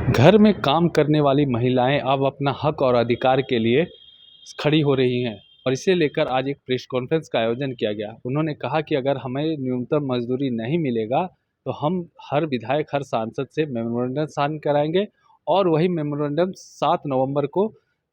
घर में काम करने वाली महिलाएं अब अपना हक और अधिकार के लिए खड़ी हो रही हैं और इसे लेकर आज एक प्रेस कॉन्फ्रेंस का आयोजन किया गया। उन्होंने कहा कि अगर हमें न्यूनतम मजदूरी नहीं मिलेगा तो हम हर विधायक, हर सांसद से मेमोरेंडम साइन कराएंगे और वही मेमोरेंडम 7 नवंबर को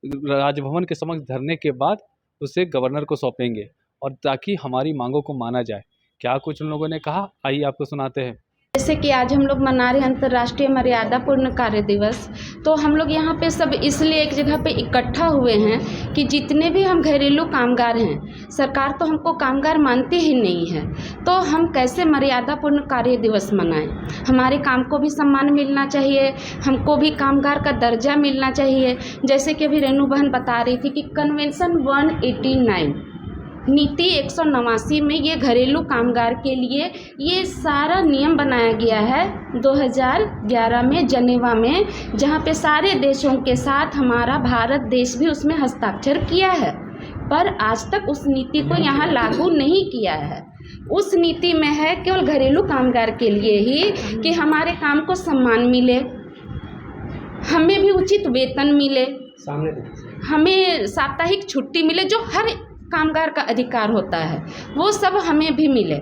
राजभवन के समक्ष धरने के बाद उसे गवर्नर को सौंपेंगे और ताकि हमारी मांगों को माना जाए। क्या कुछ उन लोगों ने कहा, आइए आपको सुनाते हैं। जैसे कि आज हम लोग मना रहे हैं अंतर्राष्ट्रीय मर्यादा पूर्ण कार्य दिवस, तो हम लोग यहाँ पे सब इसलिए एक जगह पे इकट्ठा हुए हैं कि जितने भी हम घरेलू कामगार हैं, सरकार तो हमको कामगार मानती ही नहीं है, तो हम कैसे मर्यादा पूर्ण कार्य दिवस मनाएं। हमारे काम को भी सम्मान मिलना चाहिए, हमको भी कामगार का दर्जा मिलना चाहिए। जैसे कि अभी रेणु बहन बता रही थी कि कन्वेंशन 189 नीति 189 में ये घरेलू कामगार के लिए ये सारा नियम बनाया गया है 2011 में जनेवा में, जहाँ पे सारे देशों के साथ हमारा भारत देश भी उसमें हस्ताक्षर किया है, पर आज तक उस नीति को यहाँ लागू नहीं किया है। उस नीति में है केवल घरेलू कामगार के लिए ही कि हमारे काम को सम्मान मिले, हमें भी उचित वेतन मिले, हमें साप्ताहिक छुट्टी मिले, जो हर कामगार का अधिकार होता है वो सब हमें भी मिले।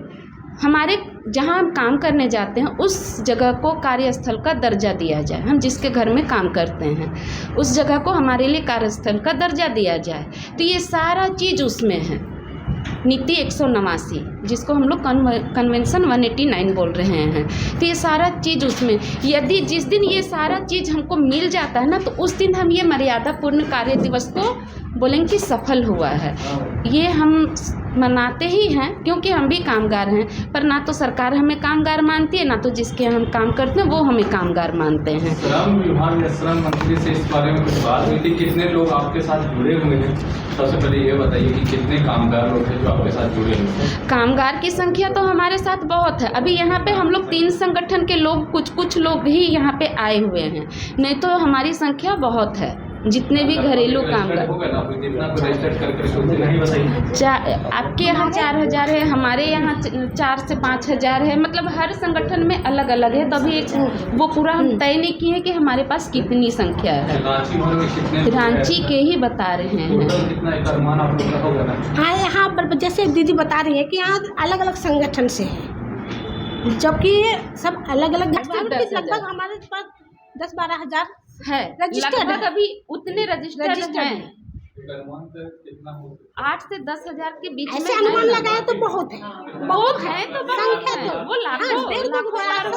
हमारे जहाँ हम काम करने जाते हैं उस जगह को कार्यस्थल का दर्जा दिया जाए। हम जिसके घर में काम करते हैं उस जगह को हमारे लिए कार्यस्थल का दर्जा दिया जाए। तो ये सारा चीज़ उसमें है, नीति 189 जिसको हम लोग कन्वेंशन 189 बोल रहे हैं। तो ये सारा चीज़ उसमें, यदि जिस दिन ये सारा चीज़ हमको मिल जाता है ना, तो उस दिन हम ये मर्यादा पूर्ण कार्य दिवस को बोलेंगे कि सफल हुआ है। ये हम मनाते ही हैं क्योंकि हम भी कामगार हैं, पर ना तो सरकार हमें कामगार मानती है, ना तो जिसके हम काम करते हैं वो हमें कामगार मानते हैं। श्रम विभाग या श्रम मंत्री से इस बारे में कुछ बात हुई थी? कितने लोग आपके साथ जुड़े हुए हैं? सबसे पहले ये बताइए कि कितने कामगार लोग हैं जो आपके साथ जुड़े हुए हैं? कामगार की संख्या तो हमारे साथ बहुत है। अभी यहाँ पे हम लोग 3 संगठन के लोग, कुछ लोग ही यहाँ पे आए हुए हैं, नहीं तो हमारी संख्या बहुत है। जितने भी घरेलू कामगार, आपके यहाँ 4000 है, हमारे यहाँ 4 से 5000 है, मतलब हर संगठन में अलग अलग है। तभी वो पूरा हम तय नहीं किए कि हमारे पास कितनी संख्या है। रांची के ही बता रहे हैं। हाँ, यहाँ पर जैसे दीदी बता रही है कि यहाँ अलग अलग संगठन से है, जबकि सब अलग अलग लगभग हमारे पास 10-12 हज़ार है रजिस्टर्ड। अभी उतने रजिस्टर्ड हैं। 8 से 10 हज़ार के बीच ऐसे अनुमान लगाया तो बहुत है, बहुत है, तो संख्या तो वो लाखों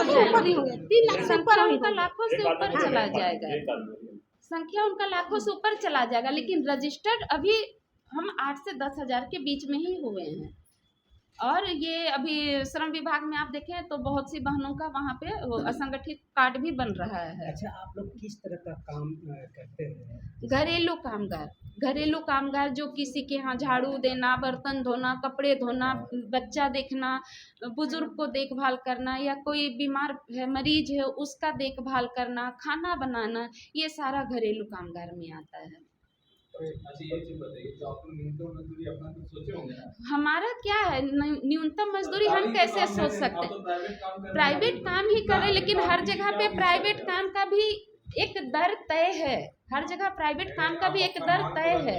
से ऊपर ही होंगे। 3 लाख से ऊपर उनका लाखों से ऊपर चला जाएगा, संख्या उनका लाखों से ऊपर चला जाएगा। लेकिन रजिस्टर्ड अभी हम 8 से 10 हज़ार के बीच में ही हुए हैं। और ये अभी श्रम विभाग में आप देखें तो बहुत सी बहनों का वहाँ पे असंगठित कार्ड भी बन रहा है। अच्छा, आप लोग किस तरह का काम करते हैं? घरेलू कामगार जो किसी के यहाँ झाड़ू देना, बर्तन धोना, कपड़े धोना, बच्चा देखना, बुजुर्ग को देखभाल करना, या कोई बीमार है, मरीज है, उसका देखभाल करना, खाना बनाना, ये सारा घरेलू कामगार में आता है। हमारा क्या है, न्यूनतम मजदूरी हम कैसे सोच सकते हैं? प्राइवेट काम ही करें, लेकिन हर जगह पे प्राइवेट काम का भी एक दर तय है। हर जगह प्राइवेट काम का भी एक दर तय है।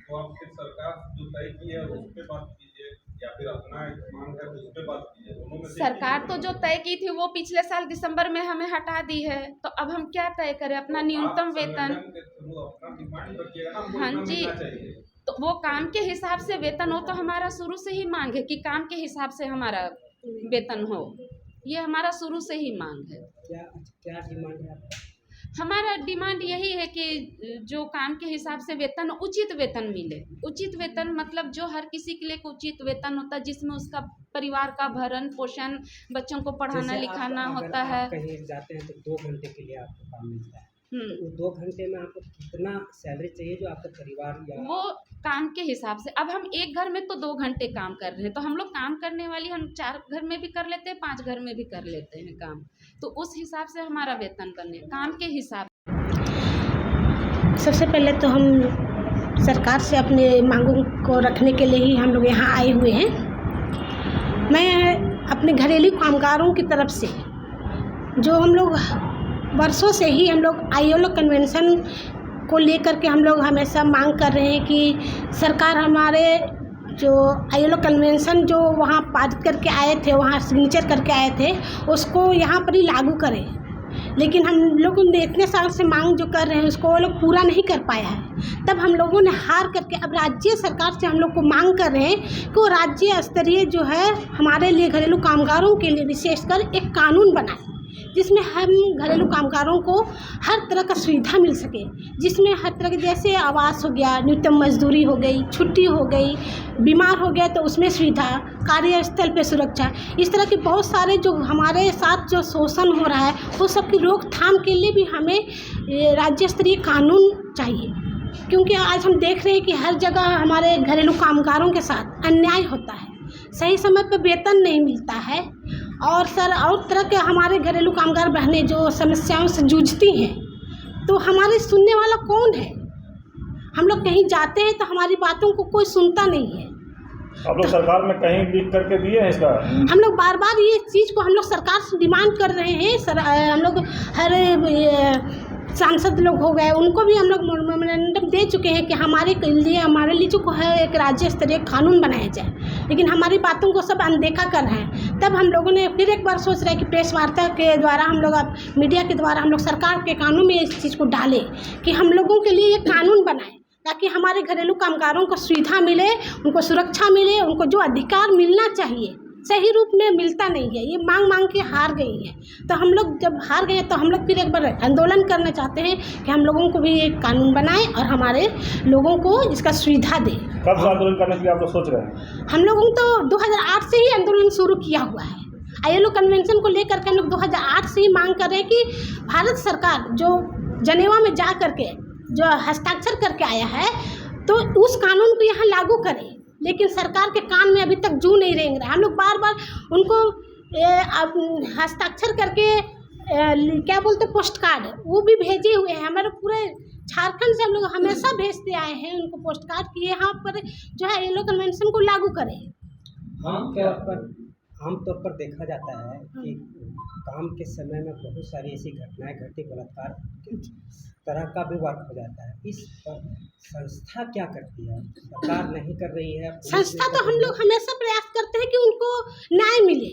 तो आप सरकार जो तय की है उस पे बात कीजिए या फिर अपना मांग है उस पे बात कीजिए। दोनों में सरकार तो जो तय की थी वो पिछले साल दिसंबर में हमें हटा दी है, तो अब हम क्या तय करें? अपना न्यूनतम वेतन। हाँ जी, तो वो काम के हिसाब से वेतन हो, तो हमारा शुरू से ही मांग है कि काम के हिसाब से हमारा वेतन हो। ये हमारा शुरू से ही मांग है। क्या डिमांड है आपका? हमारा डिमांड यही है कि जो काम के हिसाब से वेतन, उचित वेतन मिले। उचित वेतन मतलब जो हर किसी के लिए उचित वेतन होता है, जिसमें उसका परिवार का भरण पोषण, बच्चों को पढ़ाना लिखाना होता है। कहीं जाते हैं तो 2 घंटे के लिए आपको काम मिलता है, तो 2 घंटे में आपको कितना सैलरी चाहिए जो आपका परिवार या वो काम के हिसाब से। अब हम एक घर में तो 2 घंटे काम कर रहे हैं, तो हम लोग काम करने वाली हम 4 घर में भी कर लेते हैं, 5 घर में भी कर लेते हैं काम, तो उस हिसाब से हमारा वेतन बने, काम के हिसाब। सबसे पहले तो हम सरकार से अपने मांगों को रखने के लिए ही हम लोग यहाँ आए हुए हैं। मैं अपने घरेलू कामगारों की तरफ से जो हम लोग वर्षों से ही हम लोग ILO कन्वेंशन को लेकर के हम लोग हमेशा मांग कर रहे हैं कि सरकार हमारे जो ILO कन्वेंशन जो वहाँ पारित करके आए थे, वहाँ सिग्नेचर करके आए थे, उसको यहाँ पर ही लागू करें। लेकिन हम लोग इतने साल से मांग जो कर रहे हैं उसको वो लोग पूरा नहीं कर पाया है। तब हम लोगों ने हार करके अब राज्य सरकार से हम लोग को मांग कर रहे हैं कि वो राज्य स्तरीय जो है हमारे लिए घरेलू कामगारों के लिए विशेषकर एक कानून बनाए, जिसमें हम घरेलू कामगारों को हर तरह का सुविधा मिल सके, जिसमें हर तरह के जैसे आवास हो गया, न्यूनतम मजदूरी हो गई, छुट्टी हो गई, बीमार हो गया तो उसमें सुविधा, कार्यस्थल पे सुरक्षा, इस तरह के बहुत सारे जो हमारे साथ जो शोषण हो रहा है वो सब की रोकथाम के लिए भी हमें राज्य स्तरीय कानून चाहिए। क्योंकि आज हम देख रहे हैं कि हर जगह हमारे घरेलू कामगारों के साथ अन्याय होता है, सही समय पर वेतन नहीं मिलता है और तरह के हमारे घरेलू कामगार बहनें जो समस्याओं से जूझती हैं, तो हमारे सुनने वाला कौन है? हम लोग कहीं जाते हैं तो हमारी बातों को कोई सुनता नहीं है। आप लोग सरकार में कहीं लिख करके दिए हैं इसका? हम लोग बार बार ये चीज़ को हम लोग सरकार से डिमांड कर रहे हैं। हम लोग हर सांसद लोग हो गए, उनको भी हम लोग मेमोरेंडम दे चुके हैं कि हमारे लिए जो है एक राज्य स्तरीय कानून बनाया जाए, लेकिन हमारी बातों को सब अनदेखा कर रहे हैं। तब हम लोगों ने फिर एक बार सोच रहे हैं कि प्रेस वार्ता के द्वारा हम लोग अब मीडिया के द्वारा हम लोग सरकार के कानून में इस चीज़ को डालें कि हम लोगों के लिए ये कानून बनाएं, ताकि हमारे घरेलू कामगारों को सुविधा मिले, उनको सुरक्षा मिले, उनको जो अधिकार मिलना चाहिए सही रूप में मिलता नहीं है। ये मांग के हार गई है। तो हम लोग जब हार गए तो हम लोग फिर एक बार आंदोलन करना चाहते हैं कि हम लोगों को भी एक कानून बनाए और हमारे लोगों को इसका सुविधा दे। कब से आंदोलन करने के लिए आप लोग सोच रहे हैं? हम लोगों तो 2008 से ही आंदोलन शुरू किया हुआ है। ILO कन्वेंशन को लेकर के हम लोग 2008 से ही मांग कर रहे हैं कि भारत सरकार जो जनेवा में जा करके जो हस्ताक्षर करके आया है तो उस कानून को यहाँ लागू करें, लेकिन सरकार के कान में अभी तक जू नहीं रेंग रहा। हम लोग बार बार उनको हस्ताक्षर करके क्या बोलते पोस्ट कार्ड वो भी भेजे हुए हैं। हमारे पूरे झारखंड से हम लोग हमेशा भेजते आए हैं उनको पोस्ट कार्ड कि यहाँ पर जो है ILO कन्वेंशन को लागू करें। आमतौर पर देखा जाता है कि काम के समय में बहुत सारी ऐसी घटनाएं घटी, बलात्कार तरह का भी वर्क हो जाता है। इस पर संस्था क्या करती है? सरकार नहीं कर रही है। संस्था तो हम लोग हमेशा प्रयास करते हैं कि उनको न्याय मिले,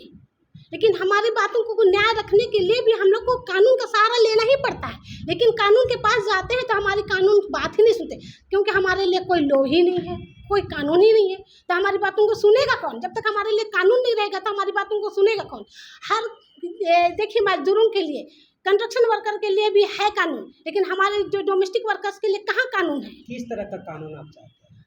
लेकिन हमारी बातों को न्याय रखने के लिए भी हम लोग को कानून का सहारा लेना ही पड़ता है। लेकिन कानून के पास जाते हैं तो हमारी कानून बात ही नहीं सुनते, क्योंकि हमारे लिए कोई लॉ ही नहीं है, कोई कानून ही नहीं है। तो हमारी बातों को सुनेगा कौन? जब तक हमारे लिए कानून नहीं रहेगा तो हमारी बातों को सुनेगा कौन? देखिए मजदूरों के लिए, कंस्ट्रक्शन वर्कर के लिए भी है कानून, लेकिन हमारे जो डोमेस्टिक वर्कर्स के लिए कहाँ कानून है? किस तरह का कानून आप चाहते हैं?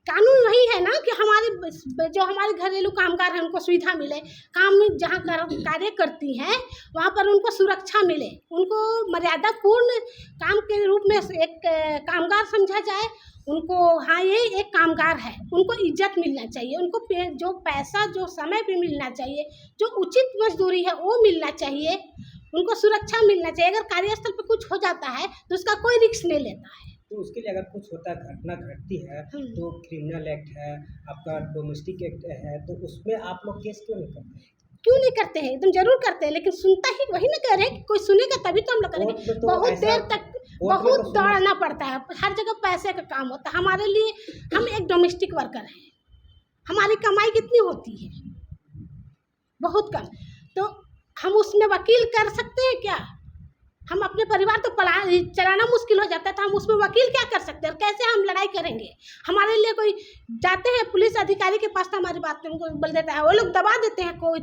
कानून वही है ना कि हमारे घरेलू कामगार हैं उनको सुविधा मिले, काम जहाँ कार्य करती हैं वहाँ पर उनको सुरक्षा मिले, उनको मर्यादापूर्ण काम के रूप में एक कामगार समझा जाए, उनको हाँ ये एक कामगार है, उनको इज्जत मिलना चाहिए, उनको जो पैसा जो समय पे मिलना चाहिए, जो उचित मजदूरी है वो मिलना चाहिए, उनको सुरक्षा मिलना चाहिए। अगर कार्यस्थल पे कुछ हो जाता है तो उसका कोई रिस्क नहीं लेता है। तो उसके लिए अगर कुछ होता है, घटना घटती है तो क्रिमिनल एक्ट है, आपका डोमेस्टिक एक्ट है, तो उसमें आप लोग केस क्यों नहीं करते? क्यों नहीं करते हैं? एकदम जरूर करते हैं, लेकिन सुनता ही वही ना कह रहे हैं कि कोई सुनेगा तभी तो हम लोग करेंगे। बहुत देर तक बहुत दौड़ना पड़ता है, हर जगह पैसे का काम होता है। हमारे लिए हम एक डोमेस्टिक वर्कर हैं, हमारी कमाई कितनी होती है? बहुत कम। तो हम उसमें वकील कर सकते हैं क्या? हम अपने परिवार तो चलाना मुश्किल हो जाता है, तो हम उसमें वकील क्या कर सकते हैं और कैसे हम लड़ाई करेंगे? हमारे लिए कोई जाते हैं पुलिस अधिकारी के पास तो हमारी बात उनको बोल देता है, वो लोग दबा देते हैं कोई